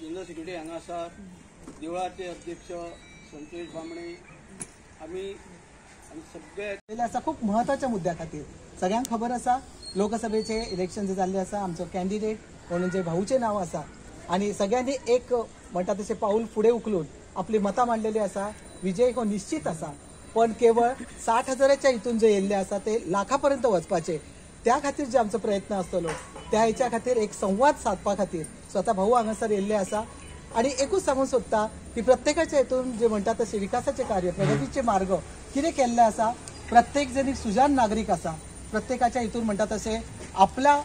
General secretary हांगा आसा, देवळाचे अध्यक्ष संतोष बामणे, आमी सगळे आसा खूप महत्वाच्या मुद्द्या खातीर सगळ्यांक खबर आसा लोकसभेचे इलेक्शन जे जाल्ले आसा आमचो कॅन्डिडेट म्हणून जे भाऊचे नाव आसा आणि सगळ्यांनी एक म्हणटा तशें पाऊल फुडें उखलून आपली मतां मांडलेली आसा. विजय हो निश्चित आसा, पण केवळ 60,000च्या हितून जे येयल्ले आसा ते लाखापर्यंत वचपाचे, त्या खातीर जे आमचो प्रयत्न आसतलो त्या हेच्या खातीर एक संवाद साधपा खातीर स्वता भाऊ हांगासर येयल्ले आसा. आणि एकूच सांगूंक सोदता की प्रत्येकाच्या हितून जे म्हणटा तशें विकासाचे कार्य प्रगतीचे मार्ग कितें केल्ले आसा. प्रत्येक जण एक सुजान नागरीक आसा. प्रत्येकाच्या हितून म्हणटा तशें आपल्या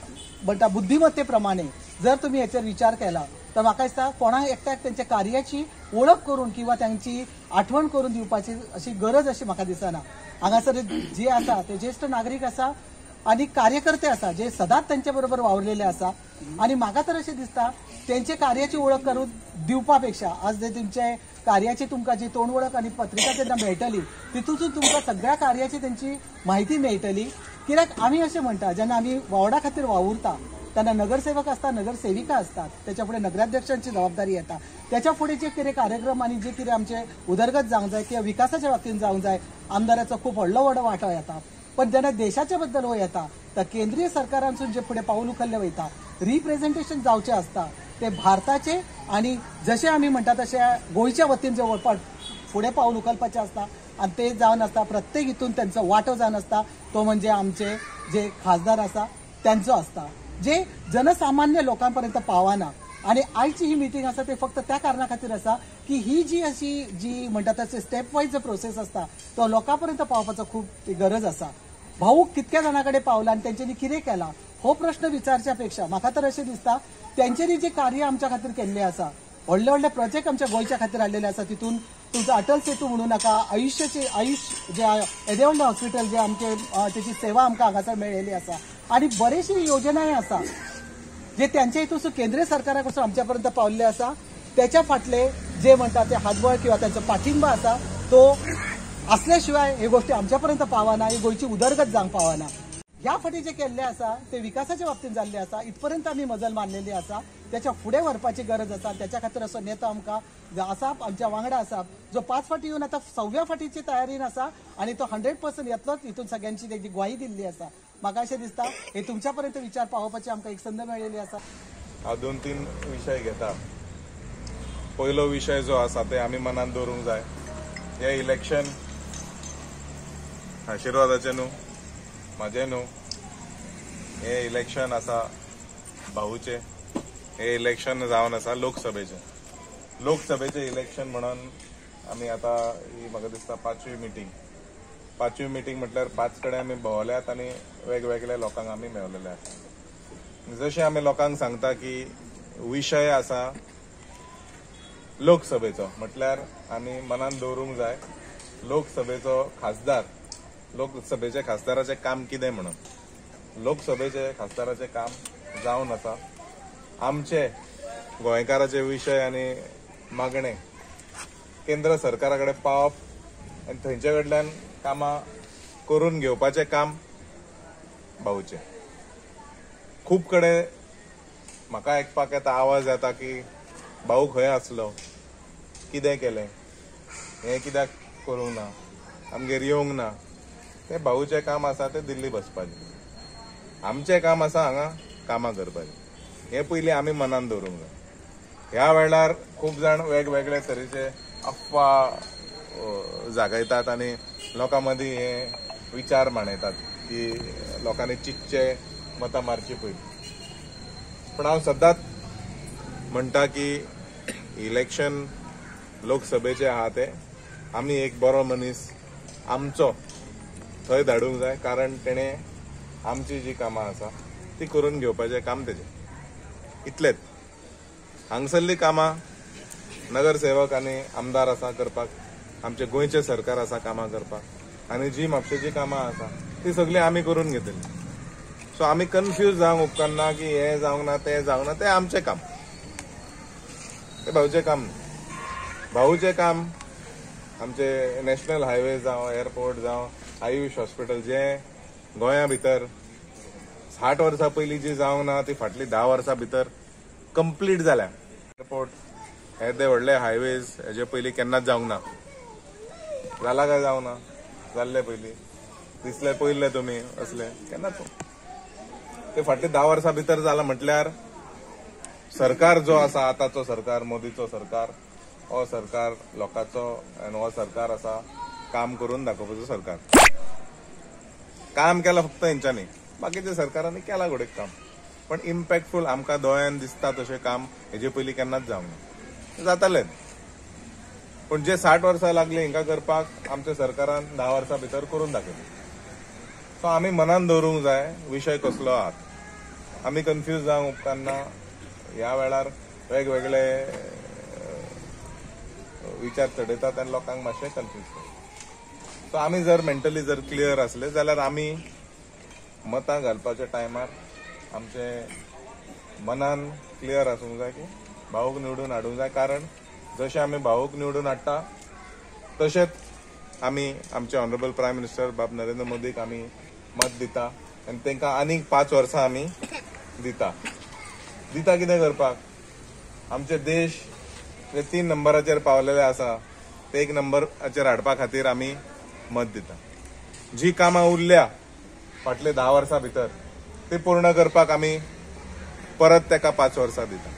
म्हणटा बुद्धिमत्ते प्रमाणे जर तुम्ही हेचेर विचार केला तर म्हाका दिसता कोणाक एकट्याक त्यांच्या कार्याची ओळख करून किंवा त्यांची आठवण करून दिवपाची अशी गरज अशी म्हाका दिसना. हांगासर जे आसा ते ज्येष्ठ नागरीक आसा आणि कार्यकर्ते आसा जे सदांच त्यांच्या बरोबर वावरलेले आसा. आणि म्हाका तर अशें दिसता त्यांचे कार्याची ओळख करून दिवपापेक्षा आज जे तुमचे कार्याची तुमकां जी तोंड वळख आणि पत्रिका जेन्ना मेळटली तितूंतून तुमकां सगळ्या कार्याची त्यांची माहिती मेळटली. कित्याक आमी अशें म्हणटा जेन्ना आमी वावडा खातीर वावुरता तेन्ना नगरसेवक आसता, नगरसेविका असतात, त्याच्या फुडें नगराध्यक्षांची जबाबदारी येता. त्याच्या फुडें जे कितें कार्यक्रम आणि जे कितें आमचे उदरगत जावंक जाय किंवा विकासाच्या बाबतींत जावंक जाय आमदाराचो खूप व्हडलो वांटो येता. पण जेन्ना देशाच्या बद्दल हो येता तर केंद्रीय सरकारांसून जे फुडें पाऊल उखल्लें वयता रिप्रेझेंटेशन जावचें आसता ते भारताचे आणि जशें आमी म्हणटा तशें गोंयच्या वतीन जे वळपाट फुडें पाऊल उखलपाचें आसता आणि ते जावन आसता प्रत्येक हितून त्यांचो वांटो जावन आसता तो म्हणजे आमचे जे खासदार आसा त्यांचो आसता जे जनसामान्य लोकांपर्यंत पावना. आणि आयची ही मिटींग आसा ते फक्त त्या कारणा खातीर आसा की ही जी अशी जी म्हणटा तशें स्टेप वायज जो प्रोसेस आसता तो लोकांपर्यंत पावपाचो खूब गरज आसा. भाऊ कितक्या जाणांकडे पावला आणि त्यांच्यानी कितें केला हो प्रश्न विचारच्या पेक्षा म्हाका तर अशें दिसता त्यांच्यानी जे कार्य आमच्या खातीर केल्लें आसा, व्हडले व्हडले प्रोजेक्ट आमच्या गोंयच्या खातीर हाडलेले आसा. तितून तुमचो अटल सेतू म्हणू नाका, आयुष जे येदे व्हडलें हॉस्पिटल जे आमचे त्याची सेवा आमकां हांगासर मेळिल्ली आसा आणि बरेचशी योजनाय आसा जे त्यांच्या हितून केंद्रीय सरकारा कडसून आमच्यापर्यंत पावल्ले आसा. त्याच्या फाटले जे म्हणटा ते हातबळ किंवा त्यांचो पाठिंबा आसा तो असल्याशिवाय हे गोष्टी आमच्यापर्यंत पावना, ही गोंयची उदरगत जावंक पावना. ह्या फाटी जे केल्ले आसा ते विकासाच्या बाबतीत जाल्ले आसा. इथपर्यंत आमी मजल मारलेली आसा. त्याच्या फुडें व्हरपाची गरज आसा. त्याच्या खातीर असो नेता आमकां आसा आमच्या वांगडा आसा जो 5 फाटी येवन आता 6व्या फाटीची तयारीन आसा आणि तो 100% येतलोच. हितून सगळ्यांची तेजी ग्वाही दिल्ली आसा. म्हाका अशें दिसता हे तुमच्यापर्यंत विचार पावोवपाची आमकां एक संद मेळिल्ली आसा. हांव 2-3 विशय घेता. पयलो विशय जो आसा ते आमी मनात दवरूंक जाय. हे इलेक्शन आशिर्वादाचें न्हू, म्हाजें न्हू. हे इलेक्शन आसा भाऊचे. हे इलेक्शन जावन आसा लोकसभेचें. लोकसभेचें इलेक्शन म्हणून आमी आतां ही म्हाका दिसता 5वी मिटींग. 5वी मिटींग म्हटल्यार 5 कडेन आमी भोंवल्यात आनी वेगवेगळ्या लोकांक आमी मेळलेले आसा. जशें आमी लोकांक सांगता की विशय आसा लोकसभेचो म्हटल्यार आमी मनान दवरूंक जाय लोकसभेचो खासदार, लोकसभेच्या खासदाराचें काम कितें म्हणून. लोकसभेचे खासदाराचें काम जावन आसा आमचे गोंयकाराचे विशय आनी मागणे केंद्र सरकारा कडेन पावप आनी थंयचे कडल्यान कामां करून घेवपाचें काम भाऊचें. खूब कडेन म्हाका आयकपाक येता, आवाज येता की भाऊ खंय आसलो, कितें केलें, हें कित्याक करूंक ना, आमगेर येवंक ना. तें भाऊचें काम आसा तें दिल्ली बसपाचें. आमचें काम आसा हांगा कामां करपाचें. हें पयलीं आमी मनान दवरूंक जाय. ह्या वेळार खूब जाण वेगवेगळे तरेचे अफवा जागयतात आनी लोकां मदीं हे विचार मांडयतात की लोकांनी चिंतचे मतां मारची पयलीं. पण हांव सदांच म्हणटा की इलेक्शन लोकसभेचें आहा ते आमी एक बरो मनीस आमचो थंय धाडूंक जाय. कारण तेणें आमची जी कामां आसा ती करून घेवपाचें काम तेजें. इतलेंच. हांगसरली कामां नगरसेवक आनी आमदार आसा करपाक, आमचे गोंयचे सरकार आसा कामां करपाक आनी जी म्हापशेची कामां आसा ती सगळी आमी करून घेतली. सो आमी कन्फ्यूज जावंक उपकारना की हें जावंक ना तें जावंक ना. तें आमचें काम, तें भाऊचें काम न्ही. भाऊचें काम आमचे नॅशनल हायवे जावं, एअरपोर्ट जावं, आयुष हॉस्पिटल जें गोंया भितर 60 वर्सां पयलीं जी जावंक ना ती फाटली 10 वर्सां भितर कंप्लीट जाल्या. एअरपोर्ट येदे व्हडले हायवेज हेजे पयलीं केन्नाच जावंक ना. जाला काय जावं ना? जाल्ले पयलीं दिसले पयले तुमी असले केन्नाच. ते फाटली 10 वर्सां भितर जाला म्हटल्यार सरकार जो आसा आतांचो सरकार, मोदीचो सरकार, हो सरकार लोकांचो आनी हो सरकार आसा काम करून दाखोवपाचो सरकार. काम केलां फक्त हेंच्यांनी, बाकीच्या सरकारांनी केलां घोडेक काम, पण इम्पॅक्टफूल आमकां दोळ्यान दिसता तशें काम हेजे पयलीं केन्नाच जावंक ना. जातालें, पण जे 60 वर्सां लागली हिंका करपाक आमच्या सरकारान 10 वर्सां भितर करून दाखयलें. सो आमी मनान दवरूंक जाय विशय कसलो आहा. आमी कन्फ्यूज जावंक उपकारना. ह्या वेळार वेगवेगळे विचार चडयतात आनी लोकांक मातशें कन्फ्यूज करतात. सो आमी जर मेंटली जर क्लियर आसले जाल्यार आमी मतां घालपाच्या टायमार आमचे मनान क्लियर आसूंक जाय की भाऊक निवडून हाडूंक जाय. कारण जशें आमी भाऊक निवडून हाडटा तशेंच आमी आमचे ऑनरेबल प्रायम मिनिस्टर बाब नरेंद्र मोदीक आमी मत दिता आनी तांकां आनीक 5 वर्सां आमी दिता कितें करपाक. आमचे देश जे 3 नंबराचेर पावलेले आसा ते 1 नंबराचेर हाडपा खातीर आमी मत दिता. जी कामां उरल्या फाटले 10 वर्सां भितर ती पूर्ण करपाक आमी परत ताका 5 वर्सां दिता.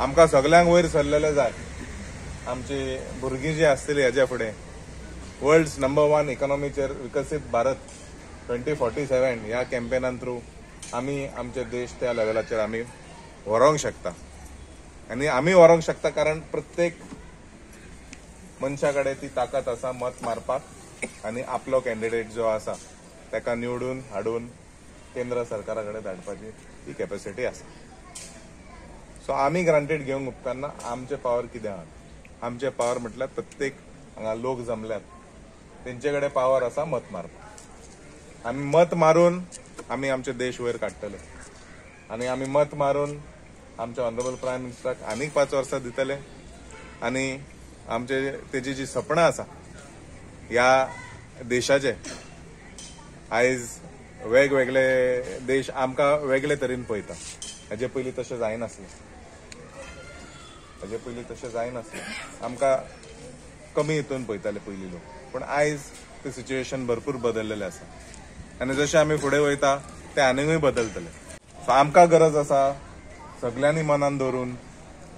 आमकां सगल्यांक वयर सरलेले जाय. आमची भुरगीं जी आसतली हेज्या फुडें वर्ल्ड्स नंबर 1 इकॉनॉमीचेर विकसीत भारत 2047 ह्या कॅम्पेनान थ्रू आमी आमचे देश त्या लेवलाचेर आमी व्हरोंक शकता. आनी आमी व्हरोंक शकता कारण प्रत्येक मनशा कडेन ती ताकद आसा मत मारपाक आनी आपलो कॅन्डिडेट जो आसा ताका निवडून हाडून केंद्र सरकारा कडेन धाडपाची ती कॅपॅसिटी आसा. सो आमी ग्रांटेड घेवंक उपकारना. आमचे पावर कितें आहा? आमचे पावर म्हटल्यार प्रत्येक हांगा लोक जमल्यात तेंचे कडेन पावर आसा मत मारपाक. आमी मत मारून आमी आमचे देश वयर काडटले आनी आमी मत मारून आमच्या ऑनरेबल प्रायम मिनिस्टराक आनीक 5 वर्सां दितले आनी आमचे तेजी जी सपनां आसा ह्या देशाचे आयज वेगवेगळे देश आमकां वेगळे तरेन पळयता. हेजे पयलीं तशें जायनासलें. आमकां कमी हितून पळयताले पयलीं लोक, पण आयज ते सिच्युएशन भरपूर बदललेलें आसा आनी जशें आमी फुडें वयता ते आनीकूय बदलतले. सो आमकां गरज आसा सगल्यांनी मनान दवरून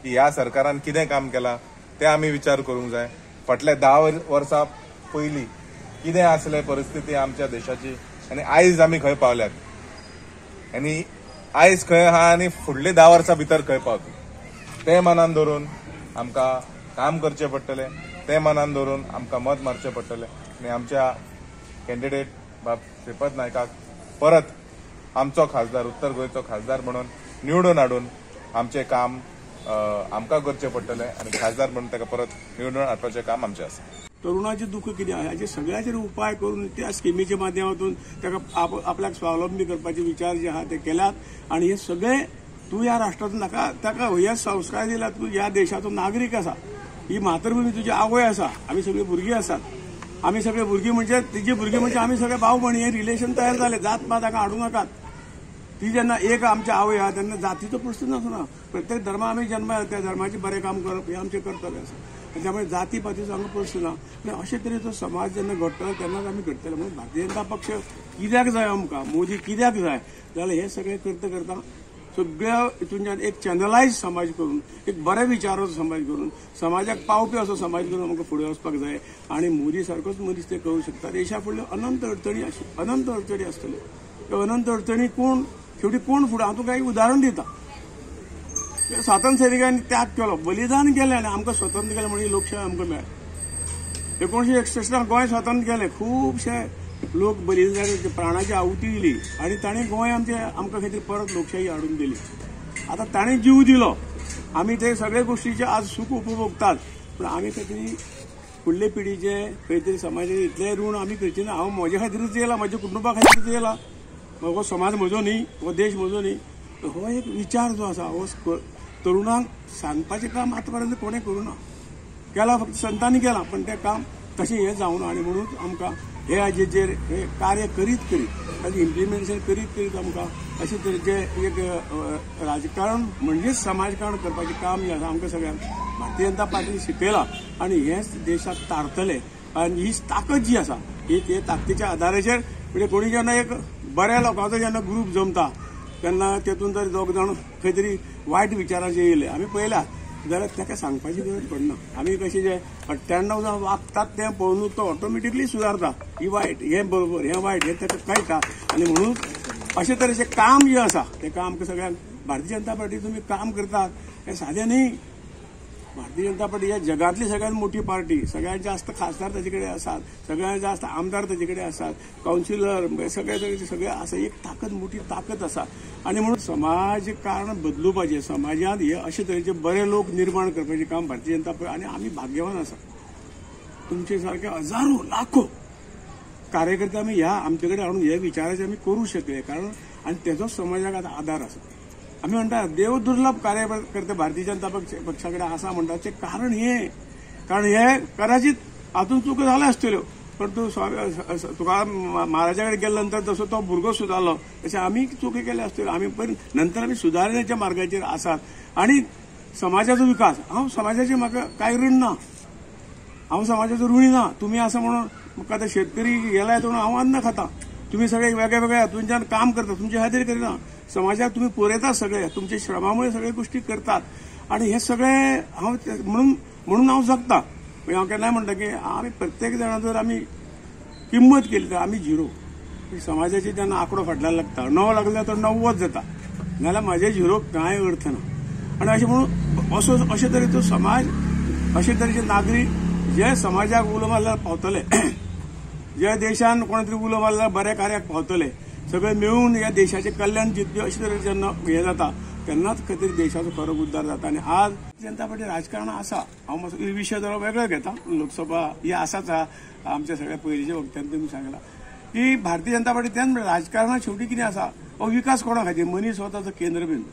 की ह्या सरकारान कितें काम केलां ते आमी विचार करूंक जाय. फाटल्या 10 वर्सां पयलीं कितें आसले परिस्थिती आमच्या देशाची आनी आयज आमी खंय पावल्यात आनी आयज खंय आहा आनी फुडले 10 वर्सां भितर खंय पावतले ते मनान दवरून आमकां काम करचें पडटलें. ते मनान दवरून आमकां मत मारचें पडटलें आनी आमच्या कॅन्डिडेट बाब श्रीपद नायकाक परत आमचो खासदार उत्तर गोंयचो खासदार म्हणून निवडून हाडून आमचें काम आमकां करचें पडटलें आनी खासदार म्हणून ताका परत निवडून हाडपाचें काम आमचें आसा. तरुणाचे दुःख कितें आहा हाचे सगळ्याचेर उपाय करून त्या स्किमीच्या माध्यमातून ताका आपल्याक स्वावलंबी करपाचे विचार जे आहा ते केल्यात आनी हे सगळे तूं ह्या राष्ट्राचो ताका हे संस्कार दिला. तूं ह्या देशाचो नागरीक आसा. ही मातृभूमी तुजी आवय आसा. आमी सगळीं भुरगीं आसात. आमी सगळे भुरगीं म्हणजे तिजी भुरगीं म्हणजे आमी सगळे भाव भयणी हे रिलेशन तयार जाले. जात पात हाका हाडूं नाकात. ती जेन्ना एक आमची आवय आहा तेन्ना जातीचो प्रश्न आसना. प्रत्येक धर्मा आमी जन्माक त्या धर्माचे बरें काम करप हे आमचे कर्तव्य आसा. त्यामुळे जाती पातीचो हांगा प्रश्न ना. आनी अशे तरेचो समाज जेन्ना घडटलो तेन्नाच आमी करतले. म्हणून भारतीय जनता पक्ष कित्याक जाय आमकां मोदी कित्याक जाय जाल्यार हे सगळे करता सगळ्या हितूंच्यान एक चॅनलायज समाज करून एक बऱ्या विचाराचो समाज करून समाजाक पावपी असो समाज करून आमकां फुडें वचपाक जाय. आनी मोदी सारकोच मनीस ते करूंक शकता. देशा फुडल्यो अनंत अडचणी आसतल्यो. त्यो अनंत अडचणी शेवटी कोण फुडें हांव तुका एक उदाहरण दिता. स्वातंत्र्य सैनिकांनी त्याग केलो बलिदान केलें आनी आमकां स्वतंत्र केलें म्हणजे लोकशाय आमकां मेळ्ळी. 1961 गोंय स्वतंत्र केलें. खुबशे लोक बलिदान प्राणाची आहुती दिली आनी ताणें गोंय आमकां खातीर परत लोकशाही हाडून दिली. आतां ताणें जीव दिलो. आमी ते सगळे गोश्टीचे आज सूख उपभोगतात. पूण आमी खंय तरी फुडले पिढीचे खंय तरी समाजाचे इतलें ऋण आमी करचें ना. हांव म्हजे खातीरच येयला, म्हज्या कुटुंबा खातीरच येयला. हो समाज म्हजो न्ही, हो देश म्हजो न्ही. हो एक विचार जो आसा हो तरुणांक सांगपाचें काम आतां पर्यंत कोणें करूना. केलां फक्त संतांनी केलां पण तें काम तशें हें जावं ना. आनी म्हणून आमकां हे हाजेर हे कार्य करीत ताजें इम्प्लिमेंटेशन करीत आमकां अशे तरेचें एक राजकारण म्हणजेच समाजकारण करपाचें काम जें आसा आमकां सगळ्यांक भारतीय जनता पार्टी शिकयला आणि हेच देशाक तारतले आणि ही ताकद जी आसा ही ताकदीच्या आधाराचेर म्हणजे कोणी जेन्ना एक बऱ्या लोकांचो जेन्ना ग्रूप जमता तेन्ना तेतून जर दोग जाण खंय तरी वायट विचाराचे येयले आमी पळयला जाल्यार ताका सांगपाची गरज पडना. आमी कशें जे 98 जाण वागतात तें पळोवन तो ऑटोमॅटिकली सुदारता. ही वायट हें बरोबर हें वायट हें ताका कळटा आनी म्हणून अशे तरेचें काम जें आसा तें काम सगळ्यांक भारतीय जनता पार्टी तुमी काम करतात हें सादें न्ही. भारतीय जनता पार्टी ह्या जगातली सगळ्यात मोठी पार्टी. सगळ्यात जास्त खासदार ताचे कडेन आसात, सगळ्यात जास्त आमदार ताचे कडेन आसात, कावन्सिलर सगळे आसा. एक ताकद मोठी ताकद आसा आणि म्हणून समाजकारण बदलुपाचें समाजांत हे अशे तरेचे बरे लोक निर्माण करपाचें काम भारतीय जनता पार्टी आणि आमी भाग्यवान आसा. तुमचे सारखे हजारो लाखो कार्यकर्ते आमी ह्या आमचे कडेन हाडून हे विचाराचे आमी करूं शकले कारण आणि तेजो समाजाक आतां आधार आसा. आमी म्हणटा देव दुर्लभ कार्यकर्ते भारतीय जनता पक्षा कडेन आसा म्हणटा तें कारण हे कदाचित हातूंत चुको जाल्यो आसतल्यो पण तुका महाराजा कडेन गेले नंतर जसो तो भुरगो सुदारलो तशें आमी चुको केल्यो आसतल्यो. आमी पण नंतर आमी सुदारण्याच्या मार्गाचेर आसात आणि समाजाचो विकास हांव समाजाचें म्हाका कांय ऋण ना. हांव समाजाचो ऋणी ना. तुमी आसा म्हणून म्हाका आतां शेतकरी गेलाय म्हणून हांव अन्न खाता. तुम्ही सगळे वेगळ्या वेगळ्या हातूंच्यान काम करता तुमचे खातीर करिना. समाजाक तुम्ही पुरयतात सगळे तुमच्या श्रमामुळे सगळे गोष्टी करतात आणि हे सगळे हांव म्हणून हांव जगता. हांव केन्नाय म्हणटा की आमी प्रत्येक जाणा जर आमी किंमत केली तर आमी झिरो. समाजाचे जेन्ना आंकडो फाटल्यान लागता 9 लागले तर 90 जाता नाल्यार म्हाजे झिरो कांय अर्थ ना. आणि अशें म्हणून अशे तरेचो समाज अशे तरेचे नागरीक जे समाजाक उलो मारल्यार पावतले ज्या देशान कोणी तरी उलो मारल्यार बऱ्या कार्याक पावतले सगळे मिळून या देशाचे कल्याण जितले अशे तरेचे जेन्ना हे जाता तेन्नाच खंय तरी देशाचो खरो उद्धार जाता. आणि आज जनता पार्टी राजकारण आसा. हांव मातसो विशय जरा वेगळो घेता. लोकसभा ही आसाच आमच्या सगळ्या पयलींच्या वक्त्यान तुमी सांगला की भारतीय जनता पार्टी तेन्ना राजकारणात शेवटी कितें आसा विकास कोणा खातीर मनीस हो ताचो केंद्रबिंदू.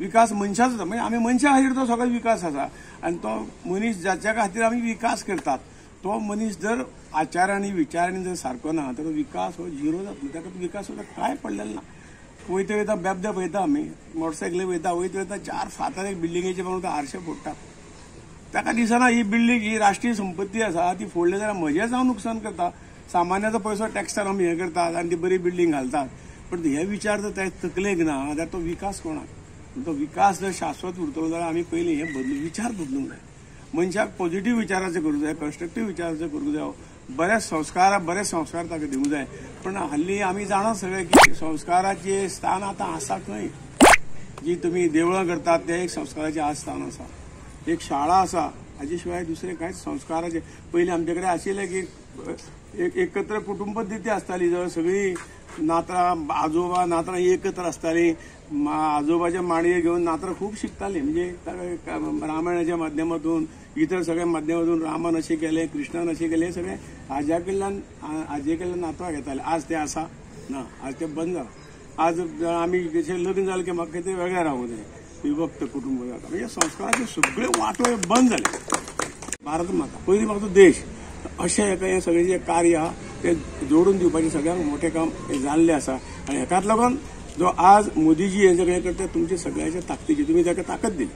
विकास मनशाचो म्हणजे आमी मनशा खातीर तो सगळो विकास आसा आणि तो मनीस जाच्या खातीर आमी विकास करतात तो मनीस जर आचारांनी विचारांनी जर सारको ना तर विकास हो झिरो जातलो. ताका विकास सुद्दां कांय पडलेलो ना. वयता वयता बेबदे पळयता आमी मोटरसायकली वयता 4 फातर एक बिल्डिंगेचे म्हणून आरशे फोडटात. ताका दिसना ही बिल्डींग ही राष्ट्रीय संपत्ती आसा ती फोडली जाल्यार म्हजेंच हांव नुकसान करता. सामान्याचो पयसो टॅक्सार आमी हे करतात आनी ती बरी बिल्डींग घालतात पण हे विचार जर त्या तकलेक ना जाल्यार तो विकास कोणाक. तो विकास जर शाश्वत उरतलो जाल्यार आमी पयलीं हे विचार बदलूंक जाय. मनशाक पॉझिटिव्ह विचाराचें करूंक जाय कन्स्ट्रक्टिव्ह विचाराचें करूंक जाय. बरे संस्कार ताका दिवंक जाय. पण हल्ली आमी जाणात सगळे की संस्काराचें स्थान आतां आसा खंय. जी तुमी देवळां करतात तें एक संस्काराचें आज स्थान आसा. एक शाळा आसा हाजे शिवाय दुसरे कांयच संस्काराचे पयलीं आमचे कडेन आशिल्लें की एकत्र कुटुंब पद्दती आसताली जवळ सगळीं नात्रां आजोबा नात्रां एकत्र आसतालीं. आजोबाच्या माडयेर घेवन नात्रां खूब शिकतालीं म्हणजे रामायणाच्या माध्यमातून इतर सगळ्या माध्यमातून रामान अशें केलें कृष्णान अशें केलें सगळें आजे कडल्यान नातवां घेताले. आज तें आसा ना. आज तें बंद जालां. आज आमी जशें लग्न जालें की म्हाका खंय तरी वेगळें रावूंक जाय विभक्त कुटुंब जाता म्हणजे संस्काराचे सगळे वाटो बंद जाले. भारत माता पयलीं म्हाका तो देश अशें हे सगळें जे कार्य आहा तें जोडून दिवपाचें सगळ्यांक मोठें काम हें जाल्लें आसा. आनी हेकाच लागून जो आज मोदीजी हे सगळें करता तुमचे सगळ्याच्या ताकदीची तुमी ताका ताकद दिली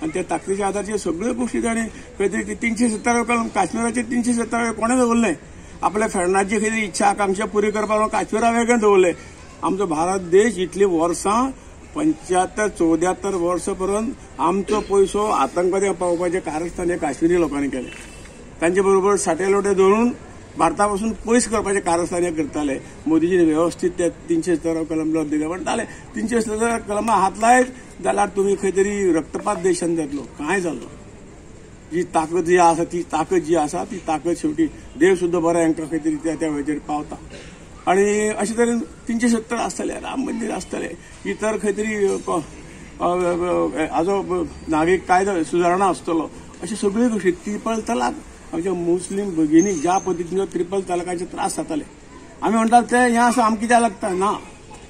आणि त्या ताकदीच्या आदाराचेर सगळ्यो गोश्टी ताणें खंय तरी 370 कलम काश्मीराचेर 370 कोणें दवरलें. आपल्या फ्रेंडाची खंय तरी इच्छा आकांक्षा पुरी करपाक काश्मीरा वेगळें दवरलें. आमचो भारत देश इतली वर्सां 75-74 वर्सां पर्यंत आमचो पयसो आतंकवाद्यांक पावोवपाचें कारस्थान हे काश्मीरी लोकांनी केलें. तांचे बरोबर साटेलोटे धरून भारतापासून पयस करपाचें कारस्थान हे करताले. मोदीजीन वेवस्थीत ते 370 कलम रद्द केले म्हणटाले 370 कलमां हात लायत जाल्यार तुमी खंय तरी रक्तपात देशांत जातलो. कांय जालो. जी ताकद जी आसा ती ताकद शेवटी देव सुद्दां बरो हांकां खंय तरी त्या वेळाचेर पावता. आणि अशे तरेन 370 आसतले राम मंदिर आसतलें इतर खंय तरी हाजो नागरीक कायदो सुदारणा आसतलो अशे सगळ्यो गोश्टी. ट्रिपल तलाक आमच्या मुस्लीम भगिनीक ज्या पद्दतीन ट्रिपल तलाकाचे त्रास जाताले आमी म्हणटात ते हें आसा आमकां कित्याक लागता ना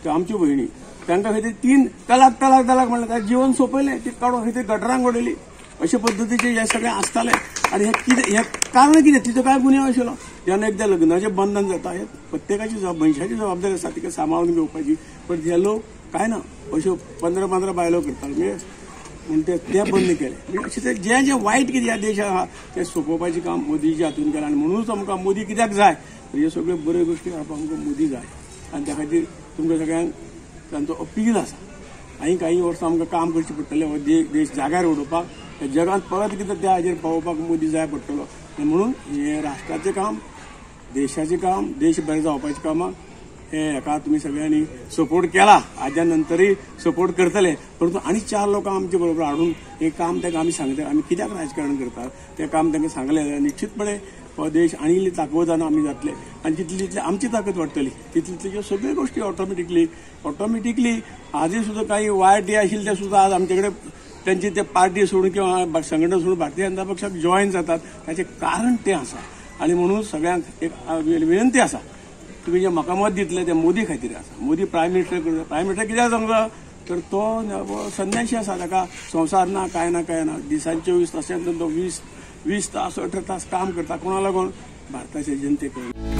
त्यो आमच्यो भयणी तांकां खंय तरी 3 तलाक म्हणल्यार ताचें जीवन सोंपयलें ती काडून खंय तरी गटरांक उडयली अशे पद्दतीचे हे सगळें आसतालें. आनी हे कारण कितें तिचो काय गुन्यांव आशिल्लो. जेन्ना एकदां लग्नाचें बंधन जाता हे प्रत्येकाची मनशाची जबाबदारी आसा तिका सांबाळून घेवपाची पण हे लोक काय ना अश्यो 15 बायलो करतात म्हणजे म्हणून ते बंद केले. अशें जें जें वायट कितें ह्या देशाक आहा तें सोंपोवपाचें काम मोदीच्या हातून केलां. आनी म्हणूनच आमकां मोदी कित्याक जाय तर ह्यो सगळ्यो बऱ्यो गोश्टी करपाक आमकां मोदी जाय. आनी त्या खातीर तुमकां सगळ्यांक तांचो अपील आसा. आनी काही वर्सां आमकां काम करचें पडटलें हो देश जाग्यार उडोवपाक. जगांत परत कितें त्या हाजेर पावोवपाक मोदी जाय पडटलो. म्हणून हें राष्ट्राचें काम, देशाचें काम, देश बरें जावपाचें कामाक हेका तुमी सगळ्यांनी सपोर्ट केला. हाज्या नंतरय सपोर्ट करतले. परंतु आनी 4 लोकांक आमचे बरोबर हाडून हे काम तांकां आमी सांगता आमी कित्याक राजकारण करतात तें काम तांकां सांगलें जाल्यार निश्चितपणे हो देश आनी इल्ली ताकदवान आमी जातले. आनी तितली तितली आमची ताकद वाडटली. तितली तितल्यो सगळ्यो गोश्टी ऑटोमॅटिकली आजय सुद्दां काही वायट हे आशिल्ले ते सुद्दां आज आमचे कडेन त्यांची ते पार्टी सोडून किंवा संघटना सोडून भारतीय जनता पक्षाक जॉईन जातात. ताचें कारण तें आसा. आनी म्हणून सगळ्यांक एक विनंती आसा तुम्ही जे म्हाका मत दितले ते मोदी खातीर आसा. मोदी प्रायम मिनिस्टर कित्याक सांगता तर तो संन्याशी आसा. ताका संवसार ना काय ना दिसांनी 24 तासांतल्यान तो 20 तास 18 तास काम करता. कोणा लागून भारताच्या जनतेक.